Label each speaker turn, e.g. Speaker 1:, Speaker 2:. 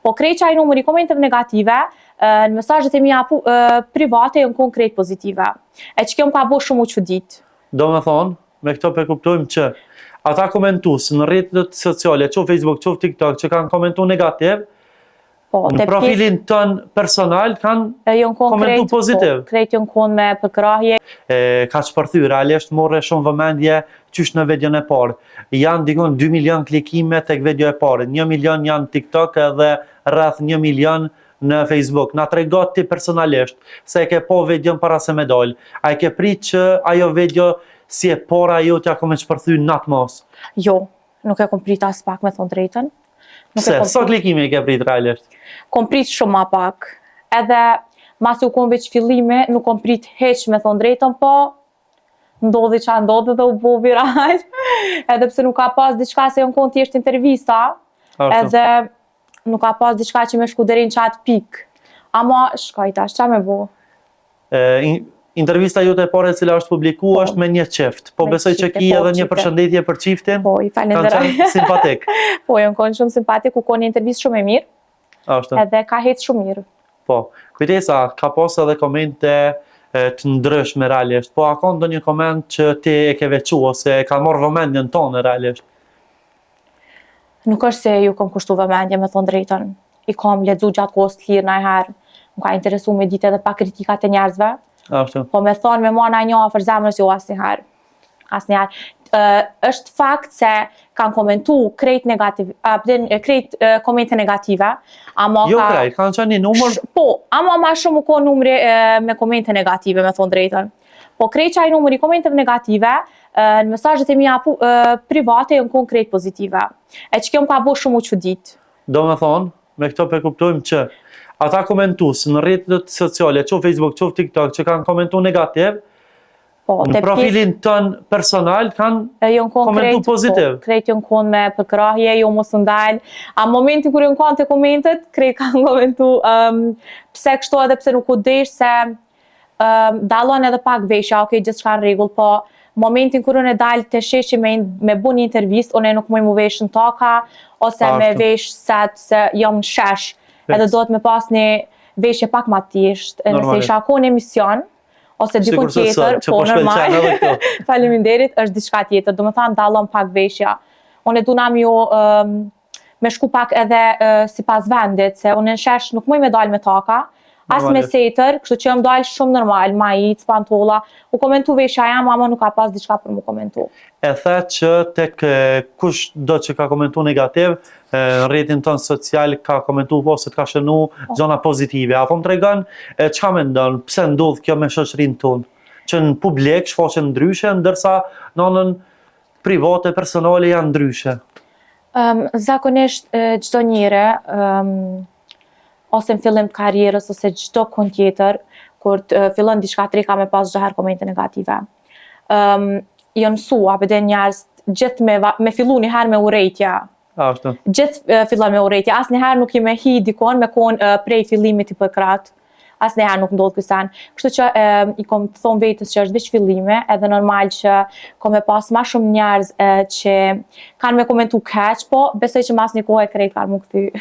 Speaker 1: Po krejt që ai numëri komenteve negative, në mesazhet e mia private janë konkret pozitive. E që kjo më ka bo shumë u çudit.
Speaker 2: Do me thonë, me këto pe kuptojmë që ata komentues në rrjetet sociale, qoftë Facebook, qoftë TikTok, që kanë komentuar negativ, në profilin tënë personal kanë komentu pozitiv.
Speaker 1: Krejt janë konë me përkrahje.
Speaker 2: Ka shpërthy, realisht morre shumë vëmendje qysh në videon e parë. Janë dikon 2 milion klikime tek video e parë, 1 milion janë TikTok edhe rreth 1 milion në Facebook. Na trego ti personalisht se e ke po videon para se me dal. A e ke prit që ajo video si e para jo t'ja kom e shpërthy natë mos?
Speaker 1: Jo, nuk e kom prit as pak me thonë drejtën.
Speaker 2: Pse? Sa klikime e ke prit realisht?
Speaker 1: Kom prit shumë ma pak. Edhe masi u kom veç fillime, nuk kom prit heq me thonë drejtën, po ndodhi që ndodhi dhe u bo viral. Edhe pse nuk ka pas diçka se jonë konë t'jesht intervista, edhe nuk ka pas diçka që me shku deri në qatë pik. Ama shkoj tash, qa me bo?
Speaker 2: Intervista jote e pare cila është publiku është me një qift, po besoj që ki edhe një përshëndetje për qiftin,
Speaker 1: po, i falenderoj.
Speaker 2: Kanë qenë simpatik.
Speaker 1: Po, janë konë shumë simpatik, u konë një intervjist shumë e mirë, edhe ka hetë shumë mirë.
Speaker 2: Po, kujtesa, ka pas edhe komente të ndryshme realisht, po a ka ndonjë koment që ti e ke veçu ose ka marrë vëmendjen tonë realisht?
Speaker 1: Nuk është se ju kom kushtu vëmendje me thonë drejtën, i kom ledzu gjatë kohës të lirë najherë, më ka interesu me ditë edhe pa kritikat e njerëzve. Po me thonë me mua na një afër zemrës jo asnjëherë. Është fakt se kanë komentu krejt komente negative, ama
Speaker 2: jo krejt, kanë qenë një numër?
Speaker 1: Po, ama ma shumë u ko numri me komente negative, me thonë drejtën. Po krejt që ai numri komenteve negative, në mesazhet e mia private janë konkret pozitive. E që kjo më ka bo shumë u çudit.
Speaker 2: Do me thonë, me këto pe kuptojmë që ata komentues në rrjetet sociale, qoftë Facebook, qoftë TikTok, që kanë komentuar negativ, në profilin tënë personal kanë komentu pozitiv.
Speaker 1: Krejt janë konë me përkrahje, jo mos ndalë. A momenti kur janë konë të komentet, krejt kanë komentu pse kështu edhe pse nuk u desh se dalon edhe pak veshja, okej, gjithçka në rregull, po momentin kur unë dalë të sheshi me bu një intervist, unë nuk muj mu vesh në taka, ose me vesh se jam në shesh. Edhe do të me pas një veshje pak ma tisht, nëse isha ko në emision, ose dikun tjetër, po normal, faleminderit, është diçka tjetër, do me thanë dalon pak veshja. Unë e dunam jo me shku pak edhe si pas vendit, se unë në shesh nuk muj me dalë me taka, as me setër, kështu që jam dalë shumë normal, majic, pantolla, u komentu veshja jam, ama nuk ka pas diçka për mu komentu.
Speaker 2: E the që tek kush do që ka komentu negativ, në rrjetin tonë social ka komentu po se të ka shënu zona pozitive. A po më tregon, çka mendon, pse ndodh kjo me shoqërinë tonë? Që në publik shfaqen ndryshe, ndërsa në anën private, personale janë ndryshe.
Speaker 1: Zakonisht çdo njeri, ose në fillim të karrierës, ose çdo kënd tjetër, kur fillon diçka të re ka me pas çdo herë komente negative. Janë mësua, përdej njerëz gjithë me fillu një herë me urrejtja. Gjithë fillon me urrejtja, asë një herë nuk i me hi dikon me konë prej fillimit i përkrat. Asë një herë nuk ndodhë kësan. Kështu që i kom të thonë vetës që është veç fillime, edhe normal që kom e pas ma shumë njerëz që kanë me komentu keq, po besoj që mas një kohë e krejt kanë mu këthy.